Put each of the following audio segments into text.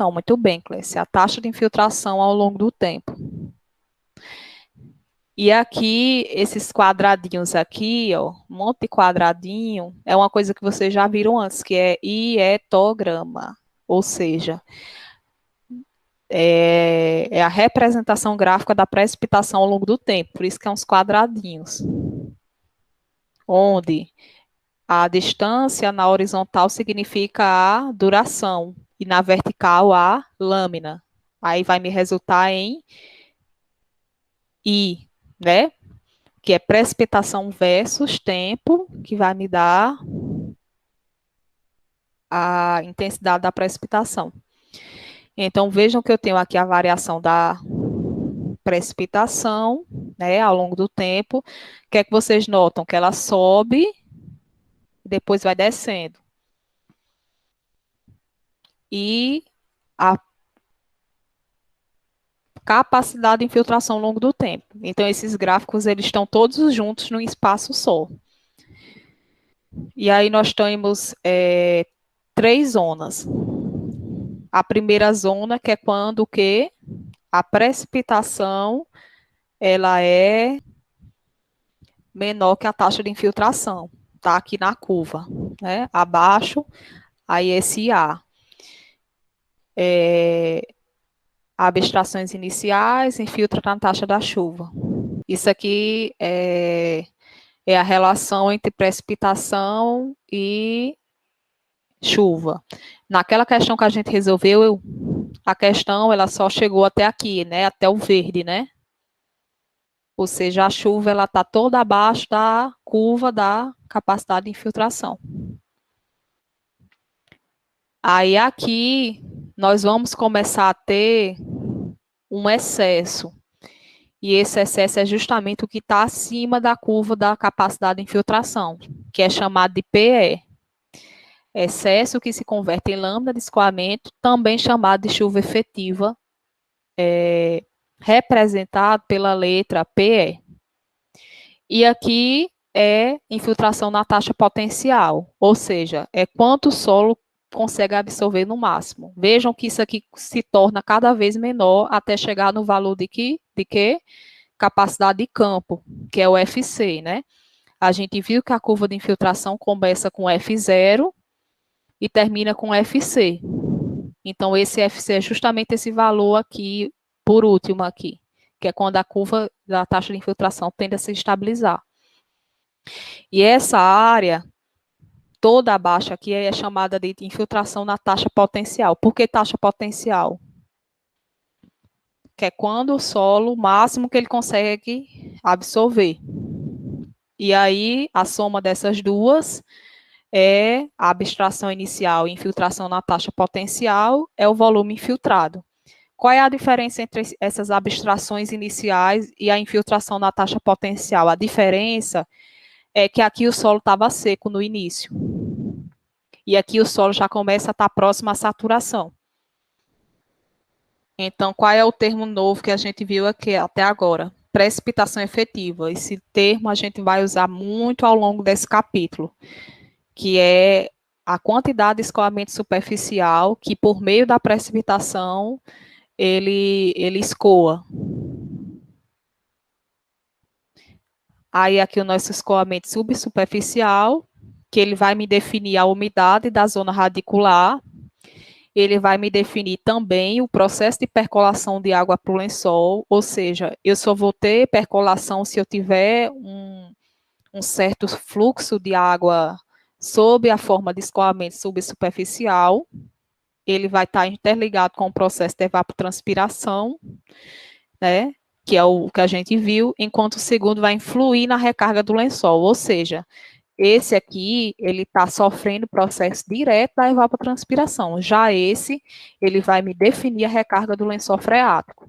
questão, muito bem, Clécia. A taxa de infiltração ao longo do tempo. E aqui, esses quadradinhos aqui, ó, um monte de quadradinho, é uma coisa que vocês já viram antes, que é hietograma. Ou seja, é a representação gráfica da precipitação ao longo do tempo, por isso que é uns quadradinhos. Onde a distância na horizontal significa a duração e na vertical a lâmina. Aí vai me resultar em I, né? Que é precipitação versus tempo, que vai me dar a intensidade da precipitação. Então, vejam que eu tenho aqui a variação da precipitação, né, ao longo do tempo. O que é que vocês notam? Que ela sobe e depois vai descendo. E a capacidade de infiltração ao longo do tempo. Então, esses gráficos, eles estão todos juntos num espaço só. E aí nós temos três zonas. A primeira zona, que é quando que a precipitação ela é menor que a taxa de infiltração, tá aqui na curva, né? Abaixo, aí esse A. Abstrações iniciais, infiltra na taxa da chuva. Isso aqui é a relação entre precipitação e chuva. Naquela questão que a gente resolveu, a questão ela só chegou até aqui, né? Até o verde, né? Ou seja, a chuva ela está toda abaixo da curva da capacidade de infiltração. Aí aqui nós vamos começar a ter um excesso. E esse excesso é justamente o que está acima da curva da capacidade de infiltração, que é chamado de PE. Excesso que se converte em lâmina de escoamento, também chamado de chuva efetiva, representado pela letra PE. E aqui é infiltração na taxa potencial, ou seja, é quanto o solo consegue absorver no máximo. Vejam que isso aqui se torna cada vez menor até chegar no valor de quê? Capacidade de campo, que é o FC, né? A gente viu que a curva de infiltração começa com F0 e termina com FC. Então, esse FC é justamente esse valor aqui, por último aqui, que é quando a curva da taxa de infiltração tende a se estabilizar. E essa área toda abaixo aqui é chamada de infiltração na taxa potencial. Por que taxa potencial? Que é quando o solo, o máximo que ele consegue absorver. E aí, a soma dessas duas é a abstração inicial e infiltração na taxa potencial, é o volume infiltrado. Qual é a diferença entre essas abstrações iniciais e a infiltração na taxa potencial? A diferença é que aqui o solo estava seco no início. E aqui o solo já começa a estar próximo à saturação. Então, qual é o termo novo que a gente viu aqui até agora? Precipitação efetiva. Esse termo a gente vai usar muito ao longo desse capítulo, que é a quantidade de escoamento superficial que, por meio da precipitação, ele escoa. Aí aqui o nosso escoamento subsuperficial, que ele vai me definir a umidade da zona radicular, ele vai me definir também o processo de percolação de água para o lençol, ou seja, eu só vou ter percolação se eu tiver um certo fluxo de água sob a forma de escoamento subsuperficial. Ele vai estar interligado com o processo de evapotranspiração, né? Que é o que a gente viu, enquanto o segundo vai influir na recarga do lençol, ou seja, esse aqui, ele está sofrendo processo direto da evapotranspiração. Já esse, ele vai me definir a recarga do lençol freático.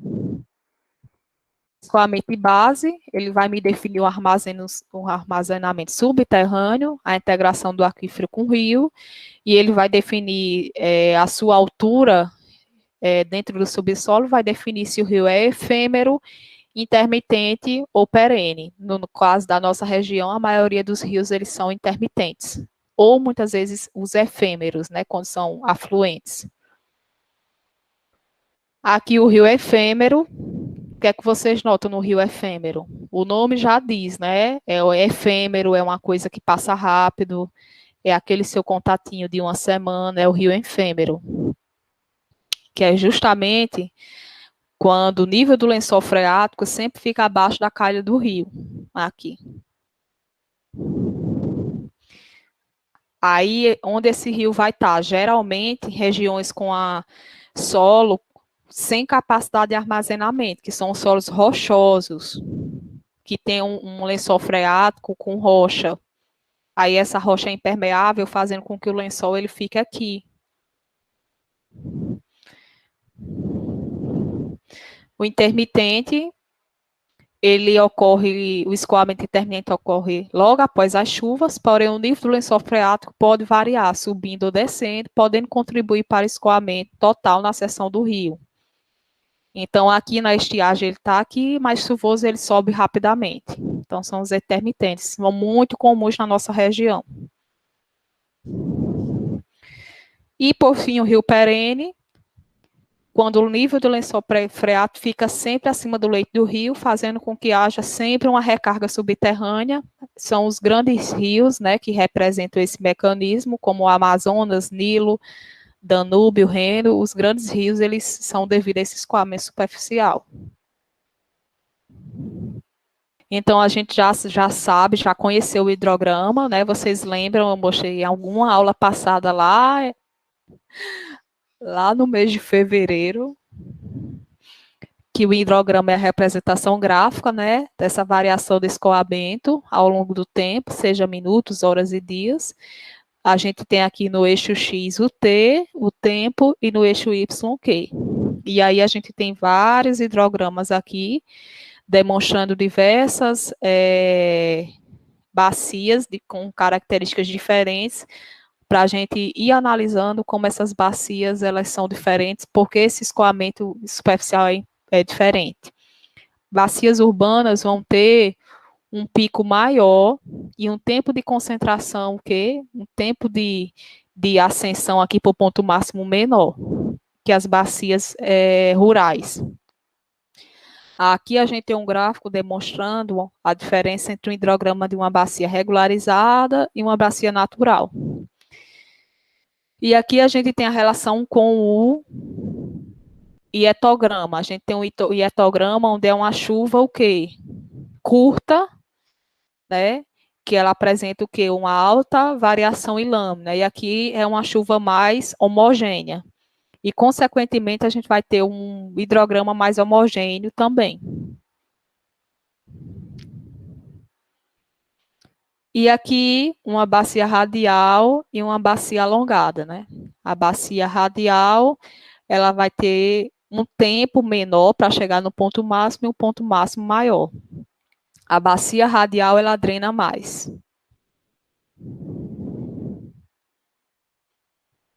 Escoamento de base, ele vai me definir o armazenamento subterrâneo, a integração do aquífero com o rio, e ele vai definir a sua altura dentro do subsolo, vai definir se o rio é efêmero, intermitente ou perene. No caso da nossa região, a maioria dos rios eles são intermitentes, ou muitas vezes os efêmeros, né, quando são afluentes. Aqui o rio é efêmero. O que é que vocês notam no rio efêmero? O nome já diz, né? É o efêmero, é uma coisa que passa rápido, é aquele seu contatinho de uma semana, é o rio efêmero, que é justamente quando o nível do lençol freático sempre fica abaixo da calha do rio, aqui. Aí, onde esse rio vai estar? Geralmente, regiões com a solo sem capacidade de armazenamento, que são os solos rochosos, que tem um lençol freático com rocha. Aí essa rocha é impermeável, fazendo com que o lençol ele fique aqui. O intermitente, ele ocorre, o escoamento intermitente ocorre logo após as chuvas, porém o nível do lençol freático pode variar, subindo ou descendo, podendo contribuir para o escoamento total na seção do rio. Então, aqui na estiagem ele está aqui, mais chuvoso ele sobe rapidamente. Então, são os intermitentes, são muito comuns na nossa região. E, por fim, o rio perene, quando o nível do lençol freático fica sempre acima do leito do rio, fazendo com que haja sempre uma recarga subterrânea. São os grandes rios, né, que representam esse mecanismo, como o Amazonas, Nilo, Danúbio, Reno. Os grandes rios, eles são devido a esse escoamento superficial. Então, a gente já sabe, já conheceu o hidrograma, né? Vocês lembram, eu mostrei em alguma aula passada lá no mês de fevereiro, que o hidrograma é a representação gráfica, né, dessa variação do escoamento ao longo do tempo, seja minutos, horas e dias. A gente tem aqui no eixo X o T, o tempo, e no eixo Y o Q. E aí a gente tem vários hidrogramas aqui, demonstrando diversas bacias com características diferentes, para a gente ir analisando como essas bacias elas são diferentes, porque esse escoamento superficial é diferente. Bacias urbanas vão ter um pico maior e um tempo de concentração, um tempo de ascensão aqui para o ponto máximo menor que as bacias rurais. Aqui a gente tem um gráfico demonstrando a diferença entre o hidrograma de uma bacia regularizada e uma bacia natural. E aqui a gente tem a relação com o hietograma. A gente tem um hietograma onde é uma chuva o quê? Curta, né? Que ela apresenta o quê? Uma alta variação em lâmina. E aqui é uma chuva mais homogênea. E, consequentemente, a gente vai ter um hidrograma mais homogêneo também. E aqui, uma bacia radial e uma bacia alongada, né? A bacia radial, ela vai ter um tempo menor para chegar no ponto máximo e um ponto máximo maior. A bacia radial, ela drena mais.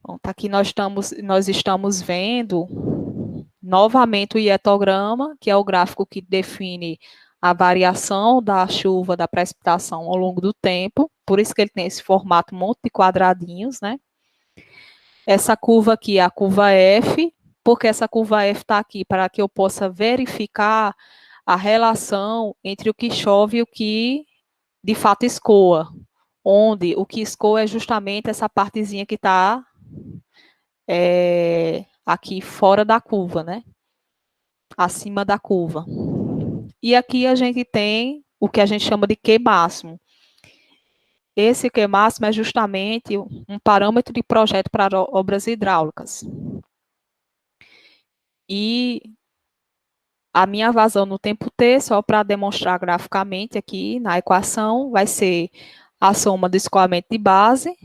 Bom, tá aqui nós estamos vendo novamente o hietograma, que é o gráfico que define a variação da chuva, da precipitação ao longo do tempo, por isso que ele tem esse formato, um monte de quadradinhos, né? Essa curva aqui é a curva F, porque essa curva F está aqui para que eu possa verificar a relação entre o que chove e o que de fato escoa, onde o que escoa é justamente essa partezinha que está aqui fora da curva, né? Acima da curva. E aqui a gente tem o que a gente chama de Q máximo. Esse Q máximo é justamente um parâmetro de projeto para obras hidráulicas. E a minha vazão no tempo T, só para demonstrar graficamente aqui na equação, vai ser a soma do escoamento de base,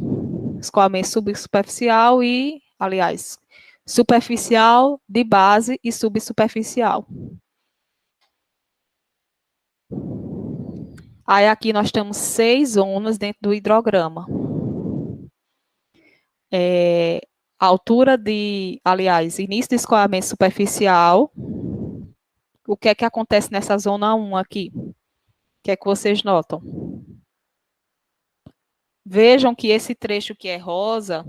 escoamento subsuperficial e, aliás, superficial, de base e subsuperficial. Aí aqui nós temos 6 zonas dentro do hidrograma. Altura aliás, início de escoamento superficial. O que é que acontece nessa zona 1 aqui? O que é que vocês notam? Vejam que esse trecho que é rosa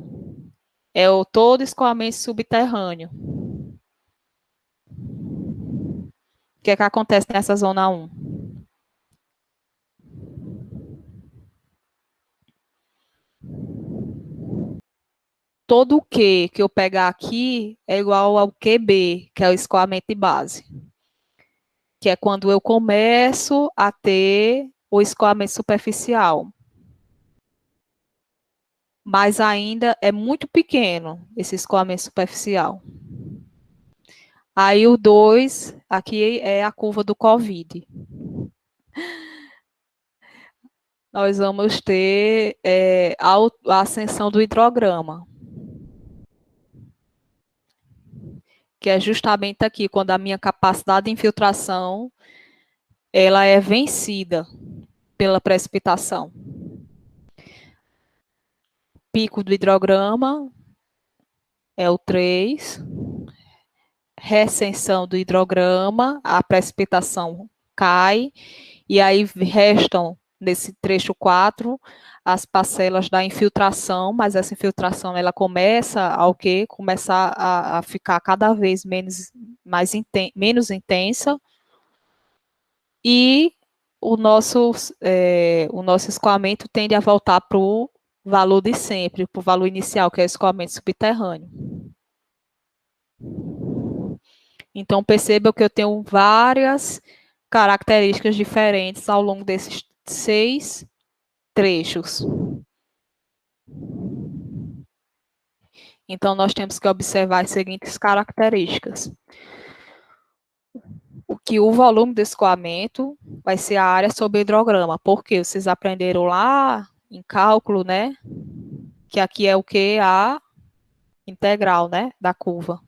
é o todo escoamento subterrâneo. O que é que acontece nessa zona 1? Todo o Q que eu pegar aqui é igual ao QB, que é o escoamento de base, que é quando eu começo a ter o escoamento superficial. Mas ainda é muito pequeno esse escoamento superficial. Aí o 2, aqui é a curva do COVID. Nós vamos ter a ascensão do hidrograma, que é justamente aqui, quando a minha capacidade de infiltração ela é vencida pela precipitação. Pico do hidrograma é o 3, recessão do hidrograma, a precipitação cai, e aí restam, nesse trecho 4, as parcelas da infiltração, mas essa infiltração ela começa ao quê? Começa a ficar cada vez menos intensa, e o nosso escoamento tende a voltar para o valor de sempre, para o valor inicial, que é o escoamento subterrâneo. Então, perceba que eu tenho várias características diferentes ao longo desses 6 trechos. Então, nós temos que observar as seguintes características. O volume do escoamento vai ser a área sobre o hidrograma, porque vocês aprenderam lá em cálculo, né? Que aqui é o que? A integral, né? Da curva.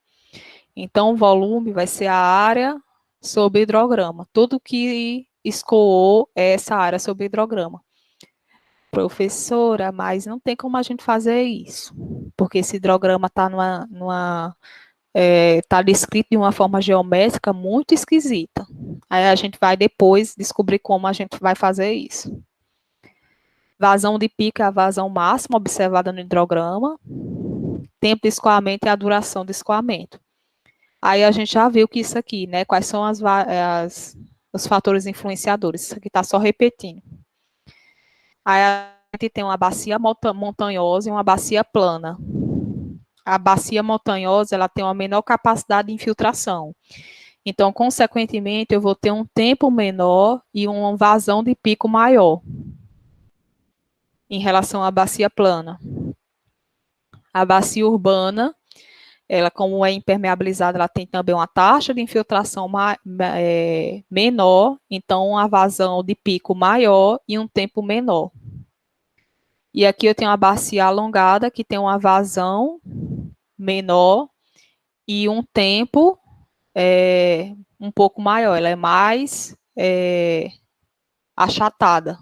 Então, o volume vai ser a área sobre o hidrograma. Tudo que escoou é essa área sobre o hidrograma. Professora, mas não tem como a gente fazer isso, porque esse hidrograma está tá descrito de uma forma geométrica muito esquisita. Aí a gente vai depois descobrir como a gente vai fazer isso. Vazão de pico é a vazão máxima observada no hidrograma. Tempo de escoamento é a duração do escoamento. Aí a gente já viu que isso aqui, né? Quais são os fatores influenciadores. Isso aqui está só repetindo. Aí a gente tem uma bacia montanhosa e uma bacia plana. A bacia montanhosa ela tem uma menor capacidade de infiltração. Então, consequentemente, eu vou ter um tempo menor e uma vazão de pico maior em relação à bacia plana. A bacia urbana, ela como é impermeabilizada, ela tem também uma taxa de infiltração menor, então uma vazão de pico maior e um tempo menor. E aqui eu tenho uma bacia alongada, que tem uma vazão menor e um tempo um pouco maior, ela é mais achatada.